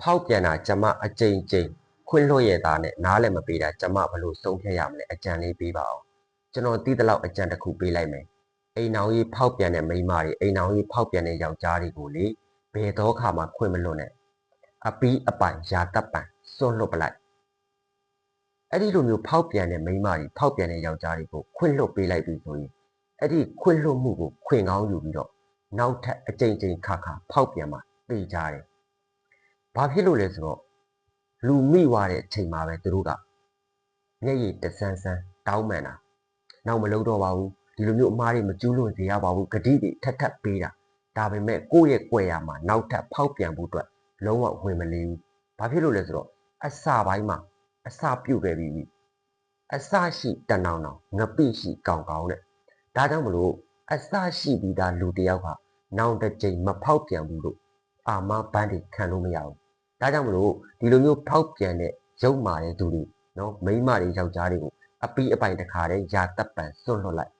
ဖောက်ပြန်တာကျမအကြိမ်ကြိမ်ခွင့်လွှတ်ရတာနဲ့နားလည်းမပေးတာကျမဘလို့ဆုံးဖြတ်ရမလဲအကြံလေးပေးပါအောင်ကျွန်တော်သိတဲ့လောက်အကြံတစ်ခုပေးလိုက်မယ်အိမ်အောင်ကြီးဖောက်ပြန်တဲ့မိန်းမတွေအိမ်အောင်ကြီးဖောက်ပြန်တဲ့ယောက်ျားတွေကိုလေဘယ်တော့ခါမှခွင့်မလွတ်နဲ့အပီးအပိုင်ယာတပ်ပံစွန့်လွတ်ပလိုက်အဲ့ဒီလိုမျိုးဖောက်ပြန်တဲ့မိန်းမတွေဖောက်ပြန်တဲ့ယောက်ျားတွေကိုခွင့်လွတ်ပေးလိုက်ပြီဆိုရင်အဲ့ဒီခွင့်လွတ်မှုကိုခွင့်ကောင်းယူပြီးတော့နောက်ထပ်အကြိမ်ကြိမ်ခါခါဖောက်ပြန်မှသိကြတယ်ဘာဖြစ်လို့လဲဆိုတော့လူမိွားတဲ့အချိန်မှာပဲသူတို့ကမျက်ရည်တဆန်းဆန်းတောင်းပန်တာနောက်မလုပ်တော့ပါဘူးဒီလိုမျိုးအမားတွေမကျူးလွန်စေရပါဘူးဂတိတွေထပ်ထပ်ပေးတာဒါပေမဲ့ကိုယ့်ရဲ့ကြွယ်ရမှာနောက်ထပ်ဖောက်ပြန်ဖို့အတွက်လုံးဝဝင်မလေးဘူးဘာဖြစ်လို့လဲဆိုတော့အစပိုင်းမှာအစပြုတ်ခဲ့ပြီးအစရှိတဏောင်တောင်ငပိရှိကောင်ကောင်းတဲ့ဒါကြောင့်မလို့အစရှိပြီးသားလူတယောက်ဟာနောက်တစ်ကြိမ်မဖောက်ပြန်ဘူးလို့အာမဘန်းတွေခံလို့မရဘူးဒါကြောင့်မလို့ဒီလိုမျိုးဖောက်ပြန်တဲ့ရုပ်မာတဲ့သူတွေနော်မိန်းမတွေယောက်ျားတွေကိုအပီးအပိုင်တစ်ခါတည်းယာတပ်ပံစွန့်လွတ်လိုက်